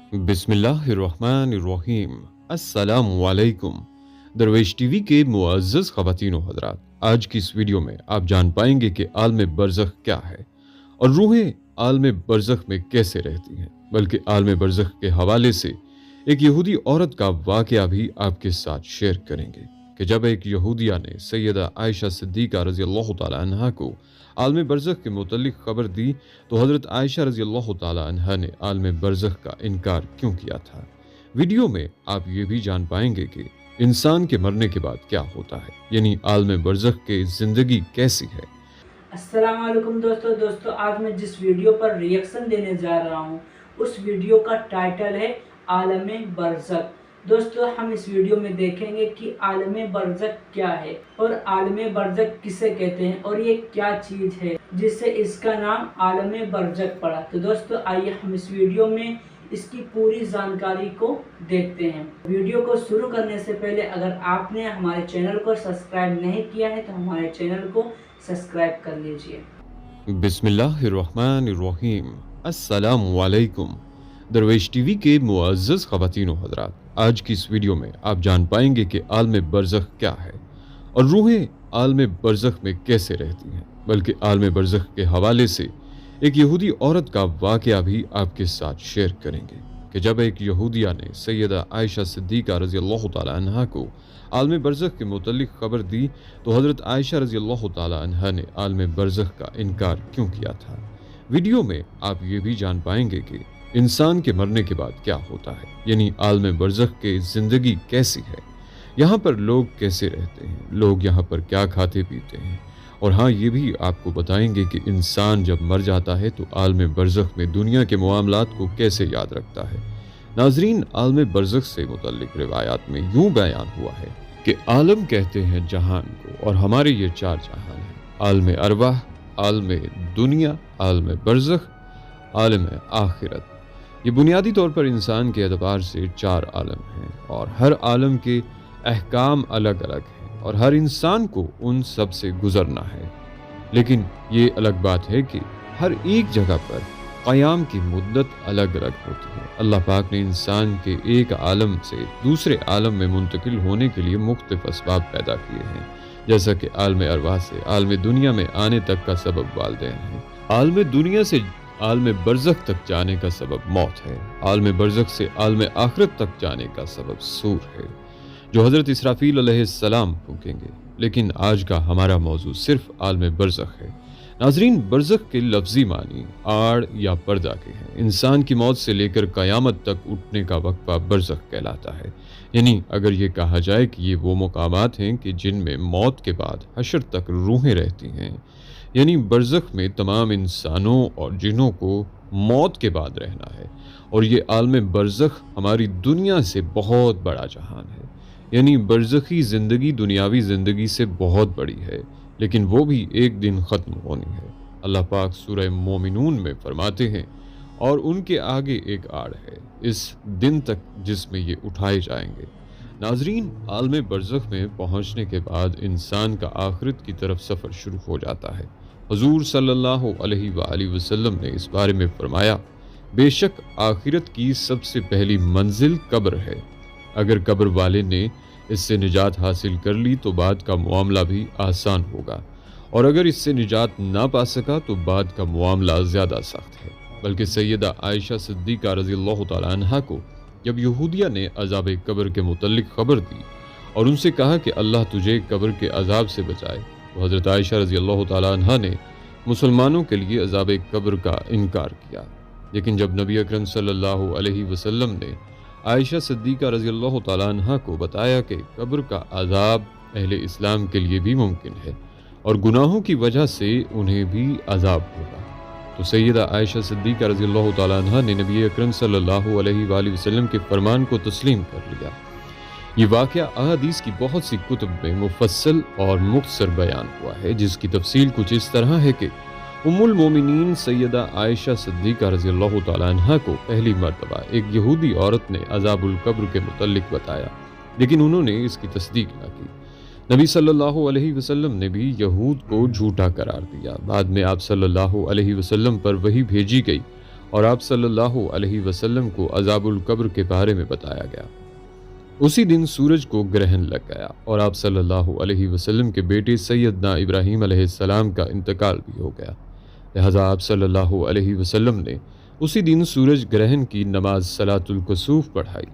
बिस्मिल्लाहिर्रहमानिर्रहीम। अस्सलामुअलैकुम। दरवेश टीवी के मुअज़्ज़ज़ ख़वातीन व हज़रात, आज की इस वीडियो में आप जान पाएंगे कि आलम बरज़ख क्या है और रूहें आलम बरज़ख में कैसे रहती हैं। बल्कि आलम बरज़ख के हवाले से एक यहूदी औरत का वाक़या भी आपके साथ शेयर करेंगे कि जब एक यहूदिया ने सैयदा आयशा सिद्दीक़ा रज़ियल्लाहु ताला अन्हा को आलम बरज़ख के मुतल्लिक़ ख़बर दी तो हज़रत आयशा रज़ियल्लाहु ताला अन्हा ने आलम बरज़ख का इनकार क्यों किया था। वीडियो में आप ये भी जान पाएंगे कि इंसान के मरने के बाद क्या होता है, यानी आलम बरज़ख के ज़िंदगी कैसी है। अस्सलाम वालेकुम दोस्तों, आज मैं जिस वीडियो पर रिएक्शन देने जा रहा हूँ उस वीडियो का टाइटल है आलम बरज़ख। दोस्तों, हम इस वीडियो में देखेंगे कि आलम बरज़ख क्या है और आलम बरज़ख किसे कहते हैं और ये क्या चीज़ है जिससे इसका नाम आलम बरज़ख पड़ा। तो दोस्तों, आइए हम इस वीडियो में इसकी पूरी जानकारी को देखते हैं। वीडियो को शुरू करने से पहले अगर आपने हमारे चैनल को सब्सक्राइब नहीं किया है तो हमारे चैनल को सब्सक्राइब कर लीजिए। बिस्मिल्लाहिर्रहमानिर्रहीम। अस्सलामुअलैकुम। दरवेश टीवी के मुअज़्ज़ज़ ख़वातीन व हज़रात, आज की इस वीडियो में आप जान पाएंगे कि आलम बरज़ख क्या है और रूहें आलम बरज़ख में कैसे रहती हैं। बल्कि आलम बरज़ख के हवाले से एक यहूदी औरत का वाक़या भी आपके साथ शेयर करेंगे कि जब एक यहूदिया ने सैयदा आयशा सिद्दीक़ा रज़ियल्लाहु ताला अन्हा को आलम बरज़ख के मुतल्लिक़ ख़बर दी तो हज़रत आयशा रज़ियल्लाहु ताला अन्हा ने आलम बरज़ख का इनकार क्यों किया था। वीडियो में आप ये भी जान पाएंगे कि इंसान के मरने के बाद क्या होता है, यानी आलम बरज़ख के ज़िंदगी कैसी है, यहाँ पर लोग कैसे रहते हैं, लोग यहाँ पर क्या खाते पीते हैं। और हाँ, ये भी आपको बताएंगे कि इंसान जब मर जाता है तो आलम बरज़ख में दुनिया के मामलात को कैसे याद रखता है। नाज़रीन, आलम बरज़ख से मुतल्लिक़ रिवायात में यूँ बयान हुआ है कि आलम कहते हैं जहान को और हमारे ये चार जहान हैं: आलम अरवाह, आलम दुनिया, आलम बरज़ख, आलम आखिरत। ये बुनियादी तौर पर इंसान के एतबार से चार आलम हैं और हर आलम के अहकाम अलग अलग हैं और हर इंसान को उन सब से गुजरना है। लेकिन ये अलग बात है कि हर एक जगह पर क़याम की मुद्दत अलग अलग होती है। अल्लाह पाक ने इंसान के एक आलम से दूसरे आलम में मुंतकिल होने के लिए मुख्तलिफ असबाब पैदा किए हैं, जैसा कि आलम अरवाह से आलम दुनिया में आने तक का सबब वालिदैन है। आलम दुनिया से आलम बरज़ख तक जाने का सबब मौत है। आलम बरज़ख से आलम आखिरत तक जाने का सबब सूर है जो हज़रत इसराफील अलैहिस्सलाम फूकेंगे। लेकिन आज का हमारा मौजू सिर्फ आलम बरज़ख है। नाज़रीन, बरज़ख के लफ्ज़ी मानी आड़ या पर्दा के हैं। इंसान की मौत से लेकर क़यामत तक उठने का वक्फ़ा बरज़ख कहलाता है। यानी अगर ये कहा जाए कि ये वो मकामात हैं कि जिनमें मौत के बाद हशर तक रूहें रहती हैं, यानी बरज़ख में तमाम इंसानों और जिन्नों को मौत के बाद रहना है। और ये आलम बरज़ख हमारी दुनिया से बहुत बड़ा जहान है। यानी बरज़खी ज़िंदगी दुनियावी ज़िंदगी से बहुत बड़ी है, लेकिन वो भी एक दिन ख़त्म होनी है। अल्लाह पाक सूरह मोमिनून में फरमाते हैं, और उनके आगे एक आड़ है इस दिन तक जिसमें ये उठाए जाएंगे। नाज़रीन, आलम बरज़ख में पहुँचने के बाद इंसान का आखिरत की तरफ सफ़र शुरू हो जाता है। हुज़ूर सल्लल्लाहु अलैहि वसल्लम ने इस बारे में फरमाया, बेशक आखिरत की सबसे पहली मंजिल कब्र है। अगर कब्र वाले ने इससे निजात हासिल कर ली तो बाद का मामला भी आसान होगा, और अगर इससे निजात ना पा सका तो बाद का मामला ज़्यादा सख्त है। बल्कि सैयदा आयशा सिद्दीक़ा रज़ियल्लाहु ताला अन्हा को जब यहूदिया ने अज़ाब कब्र के मुतल्लिक़ ख़बर दी और उनसे कहा कि अल्लाह तुझे कब्र के अज़ाब से बचाए, तो हज़रत आयशा रज़ियल्लाहु ताला अन्हा ने मुसलमानों के लिए अज़ाब कब्र का इनकार किया। लेकिन जब नबी अकरम सल्लल्लाहु अलैहि वसल्लम ने आयशा सिद्दीक़ा रज़ियल्लाहु ताला अन्हा को बताया कि कब्र का अज़ाब अहले इस्लाम के लिए भी मुमकिन है और गुनाहों की वजह से उन्हें भी अज़ाब होगा, तो सैयदा आयशा सिद्दीक़ा रज़ियल्लाहु ताला अन्हा ने नबी अकरम सल्लल्लाहु अलैहि वसल्लम के फरमान को तस्लीम कर लिया। ये वाक़या अहादीस की बहुत सी कुतुब में मुफस्सल और मुख्तसर बयान हुआ है, जिसकी तफसील कुछ इस तरह है कि उम्मुल मोमिनीन सैयदा आयशा सिद्दीक़ा रज़ियल्लाहु ताला अन्हा को पहली मर्तबा एक यहूदी औरत ने अज़ाबुल कब्र के मुतल्लिक़ बताया, लेकिन उन्होंने इसकी तस्दीक न की। नबी सल्लल्लाहु अलैहि वसल्लम ने भी यहूद को झूठा करार दिया। बाद में आप सल्लल्लाहु अलैहि वसल्लम पर वही भेजी गई اور آپ صلی اللہ علیہ وسلم کو عذاب القبر کے بارے میں بتایا گیا۔ اسی دن سورج کو گرہن لگ گیا اور آپ صلی اللہ علیہ وسلم کے بیٹے سیدنا ابراہیم علیہ السلام کا انتقال بھی ہو گیا، لہذا آپ صلی اللہ علیہ وسلم نے اسی دن سورج گرہن کی نماز صلاۃ الکسوف پڑھائی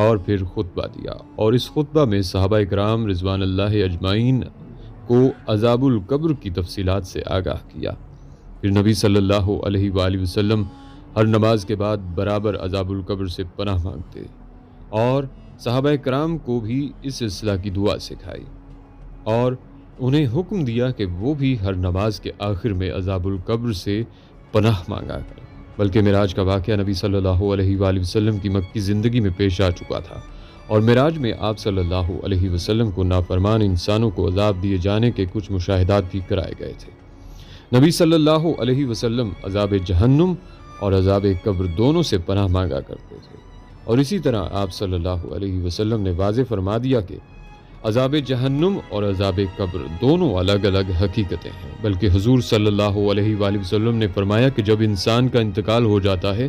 اور پھر خطبہ دیا، اور اس خطبہ میں صحابہ کرام رضوان اللہ اجمعین کو عذاب القبر کی تفصیلات سے آگاہ کیا۔ پھر نبی صلی اللہ علیہ وآلہ وسلم ہر نماز کے بعد برابر عذاب القبر سے پناہ مانگتے اور صحابہ کرام کو بھی اس اصلاح کی دعا سکھائی اور انہیں حکم دیا کہ وہ بھی ہر نماز کے آخر میں عذاب القبر سے پناہ مانگا کریں۔ بلکہ معراج کا واقعہ نبی صلی اللہ علیہ وآلہ وسلم کی مکی زندگی میں پیش آ چکا تھا، اور معراج میں آپ صلی اللہ علیہ وسلم کو نافرمان انسانوں کو عذاب دیے جانے کے کچھ مشاہدات بھی کرائے گئے تھے۔ نبی صلی اللہ علیہ وسلم عذاب جہنم اور عذاب قبر دونوں سے پناہ مانگا کرتے تھے، اور اسی طرح آپ صلی اللہ علیہ وسلم نے واضح فرما دیا کہ عذاب جہنم اور عذاب قبر دونوں الگ الگ حقیقتیں ہیں، بلکہ حضور صلی اللہ علیہ وآلہ وسلم نے فرمایا کہ جب انسان کا انتقال ہو جاتا ہے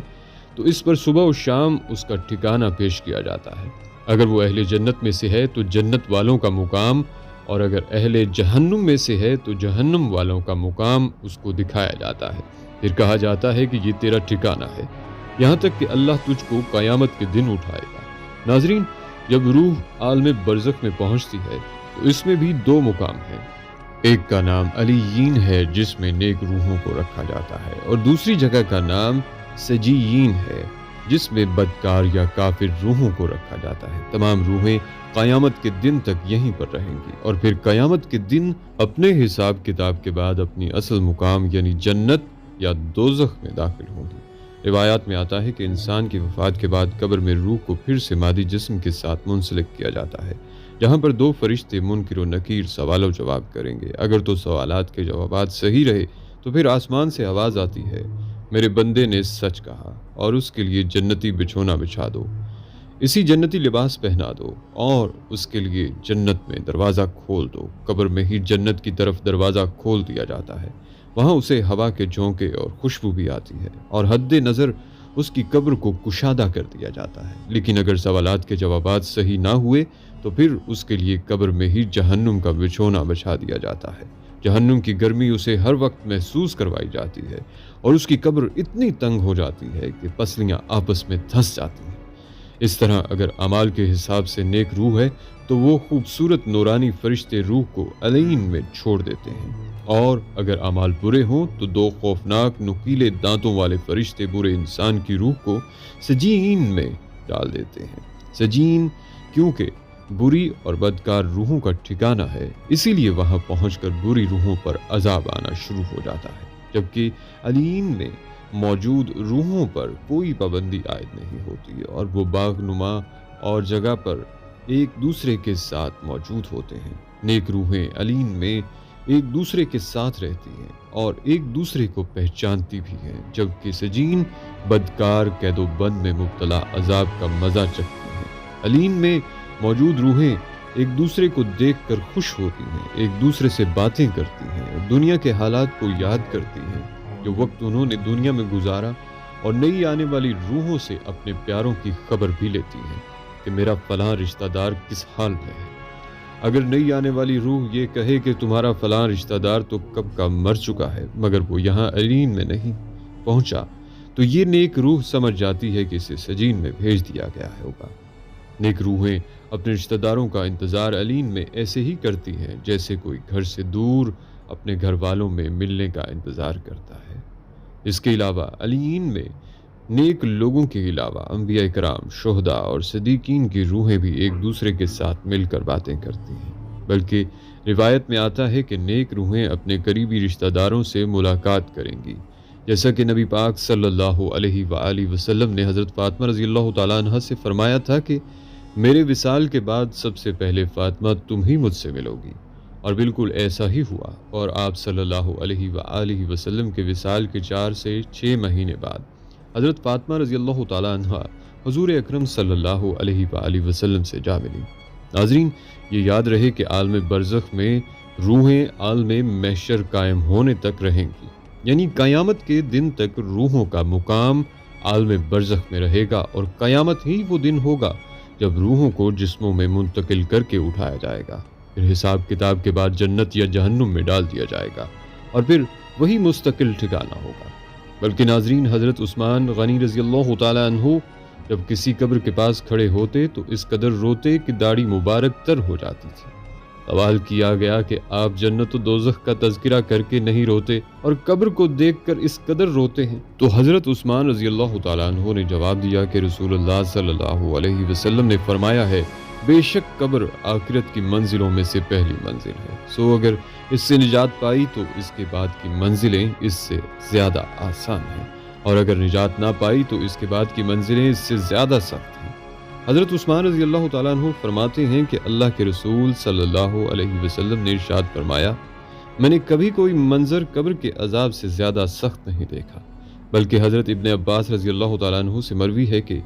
تو اس پر صبح و شام اس کا ٹھکانہ پیش کیا جاتا ہے۔ اگر وہ اہل جنت میں سے ہے تو جنت والوں کا مقام، اور اگر اہل جہنم میں سے ہے تو جہنم والوں کا مقام اس کو دکھایا جاتا ہے۔ پھر کہا جاتا ہے کہ یہ تیرا ٹھکانہ ہے، یہاں تک کہ اللہ تجھ کو قیامت کے دن اٹھائے گا۔ ناظرین، جب روح عالم برزخ میں پہنچتی ہے تو اس میں بھی دو مقام ہیں، ایک کا نام علیین ہے جس میں نیک روحوں کو رکھا جاتا ہے، اور دوسری جگہ کا نام سجیین ہے جس میں بدکار یا کافر روحوں کو رکھا جاتا ہے۔ تمام روحیں قیامت کے دن تک یہیں پر رہیں گی، اور پھر قیامت کے دن اپنے حساب کتاب کے بعد اپنی اصل مقام یعنی جنت یا دوزخ میں داخل ہوں گی۔ روایات میں آتا ہے کہ انسان کی وفات کے بعد قبر میں روح کو پھر سے مادی جسم کے ساتھ منسلک کیا جاتا ہے، جہاں پر دو فرشتے منکر و نکیر سوال و جواب کریں گے۔ اگر تو سوالات کے جوابات صحیح رہے تو پھر آسمان سے آواز آتی ہے، میرے بندے نے سچ کہا، اور اس کے لیے جنتی بچھونا بچھا دو، اسی جنتی لباس پہنا دو، اور اس کے لیے جنت میں دروازہ کھول دو۔ قبر میں ہی جنت کی طرف دروازہ کھول دیا جاتا ہے، وہاں اسے ہوا کے جھونکے اور خوشبو بھی آتی ہے، اور حد نظر اس کی قبر کو کشادہ کر دیا جاتا ہے۔ لیکن اگر سوالات کے جوابات صحیح نہ ہوئے تو پھر اس کے لیے قبر میں ہی جہنم کا بچھونا بچھا دیا جاتا ہے۔ جہنم کی گرمی اسے ہر وقت محسوس کروائی جاتی ہے، اور اس کی قبر اتنی تنگ ہو جاتی ہے کہ پسلیاں آپس میں دھنس جاتی ہیں۔ اس طرح اگر اعمال کے حساب سے نیک روح ہے تو وہ خوبصورت نورانی فرشتے روح کو علین میں چھوڑ دیتے ہیں، اور اگر اعمال برے ہوں تو دو خوفناک نکیلے دانتوں والے فرشتے برے انسان کی روح کو سجین میں ڈال دیتے ہیں۔ سجین کیونکہ بری اور بدکار روحوں کا ٹھکانہ ہے، اسی لیے وہاں پہنچ کر بری روحوں پر عذاب آنا شروع ہو جاتا ہے، جبکہ علین میں موجود روحوں پر کوئی پابندی عائد نہیں ہوتی، اور وہ باغ نما اور جگہ پر ایک دوسرے کے ساتھ موجود ہوتے ہیں۔ نیک روحیں علین میں ایک دوسرے کے ساتھ رہتی ہیں اور ایک دوسرے کو پہچانتی بھی ہیں، جبکہ سجین بدکار قید و بند میں مبتلا عذاب کا مزہ چکھتی ہیں۔ علین میں موجود روحیں ایک دوسرے کو دیکھ کر خوش ہوتی ہیں، ایک دوسرے سے باتیں کرتی ہیں، دنیا کے حالات کو یاد کرتی ہیں جو وقت انہوں نے دنیا میں گزارا، اور نئی آنے والی روحوں سے اپنے پیاروں کی خبر بھی لیتی ہیں کہ میرا فلاں رشتہ دار کس حال میں ہے۔ اگر نئی آنے والی روح یہ کہے کہ تمہارا فلاں رشتہ دار تو کب کا مر چکا ہے مگر وہ یہاں علین میں نہیں پہنچا، تو یہ نیک روح سمجھ جاتی ہے کہ اسے سجین میں بھیج دیا گیا ہوگا۔ نیک روحیں اپنے رشتہ داروں کا انتظار علین میں ایسے ہی کرتی ہیں جیسے کوئی گھر سے دور اپنے گھر والوں میں ملنے کا انتظار کرتا ہے۔ اس کے علاوہ علین میں نیک لوگوں کے علاوہ انبیاء کرام، شہداء اور صدیقین کی روحیں بھی ایک دوسرے کے ساتھ مل کر باتیں کرتی ہیں، بلکہ روایت میں آتا ہے کہ نیک روحیں اپنے قریبی رشتہ داروں سے ملاقات کریں گی، جیسا کہ نبی پاک صلی اللہ علیہ وآلہ وسلم نے حضرت فاطمہ رضی اللہ تعالیٰ عنہ سے فرمایا تھا کہ میرے وصال کے بعد سب سے پہلے فاطمہ تم ہی مجھ سے ملو گی، اور بالکل ایسا ہی ہوا، اور آپ صلی اللہ علیہ وآلہ وسلم کے وصال کے 4 سے 6 مہینے بعد حضرت فاطمہ رضی اللہ تعالیٰ عنہ حضور اکرم صلی اللہ علیہ وآلہ وسلم سے جا ملی۔ ناظرین، یہ یاد رہے کہ عالم برزخ میں روحیں عالم محشر قائم ہونے تک رہیں گی، यानी क़यामत के दिन तक रूहों का मुकाम आलम बरज़ख में रहेगा और क़यामत ही वो दिन होगा जब रूहों को जिस्मों में मुंतकिल करके उठाया जाएगा, फिर हिसाब किताब के बाद जन्नत या जहन्नुम में डाल दिया जाएगा और फिर वही मुस्तकिल ठिकाना होगा। बल्कि नाजरीन, हज़रत उस्मान गनी रज़ियल्लाहु ताला अन्हु जब किसी कब्र के पास खड़े होते तो इस कदर रोते कि दाढ़ी मुबारक तर हो जाती थी। सवाल किया गया कि आप जन्नत व दोज़ख का तज़किरा करके नहीं रोते और कब्र को देखकर इस कदर रोते हैं? तो हज़रत उस्मान रज़ियल्लाहु ताला अन्हु ने जवाब दिया कि रसूलुल्लाह सल्लल्लाहु अलैहि वसल्लम ने फरमाया है, बेशक कब्र आखिरत की मंजिलों में से पहली मंजिल है, सो अगर इससे निजात पाई तो इसके बाद की मंजिलें इससे ज़्यादा आसान हैं, और अगर निजात ना पाई तो इसके बाद की मंजिलें इससे ज़्यादा सख्त हैं। हज़रत उस्मान रज़ी अल्लाह तआला अन्हु फरमाते हैं कि अल्लाह के रसूल सल्लल्लाहु अलैहि वसल्लम ने इरशाद फरमाया, मैंने कभी कोई मंजर कब्र के अजाब से ज़्यादा सख्त नहीं देखा। बल्कि हज़रत इब्न अब्बास रज़ी अल्लाह तआला अन्हु से मरवी है कि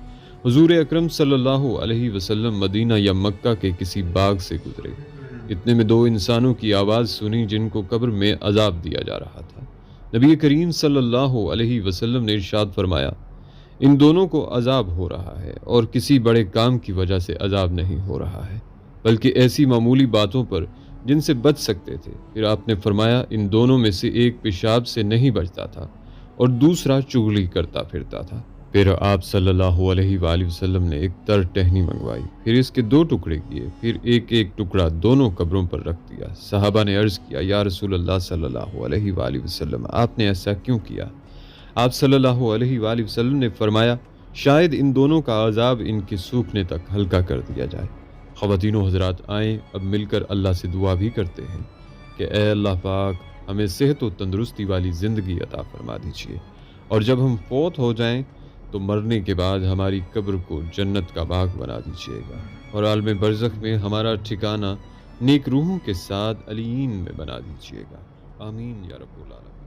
हुज़ूर अकरम सल्लल्लाहु अलैहि वसल्लम मदीना या मक्का के किसी बाग से गुजरे। इतने में दो इंसानों की आवाज़ सुनी जिनको कब्र में अजाब दिया जा रहा था। नबी करीम सल्लल्लाहु अलैहि वसल्लम ने इरशाद फरमाया, इन दोनों को अजाब हो रहा है और किसी बड़े काम की वजह से अजाब नहीं हो रहा है, बल्कि ऐसी मामूली बातों पर जिनसे बच सकते थे। फिर आपने फरमाया, इन दोनों में से एक पेशाब से नहीं बचता था और दूसरा चुगली करता फिरता था। फिर आप सल्लल्लाहु अलैहि वसल्लम ने एक तर टहनी मंगवाई, फिर इसके दो टुकड़े किए, फिर एक एक टुकड़ा दोनों कब्रों पर रख दिया। सहाबा ने अर्ज़ किया, या रसूल अल्लाह सल्लल्लाहु अलैहि वसल्लम, आपने ऐसा क्यों किया? आप सल्लल्लाहु अलैहि वसल्लम ने फरमाया, शायद इन दोनों का अजाब इनके सूखने तक हल्का कर दिया जाए। ख़वातीनो हज़रात, आएँ अब मिलकर अल्लाह से दुआ भी करते हैं कि ए अल्लाह पाक, हमें सेहत व तंदुरुस्ती वाली ज़िंदगी अता फरमा दीजिए, और जब हम फौत हो जाएं तो मरने के बाद हमारी कब्र को जन्नत का बाग बना दीजिएगा और आलम बरज़ख में हमारा ठिकाना नेक रूहों के साथ अलीयीन में बना दीजिएगा। आमीन या रब्बुल आलमीन।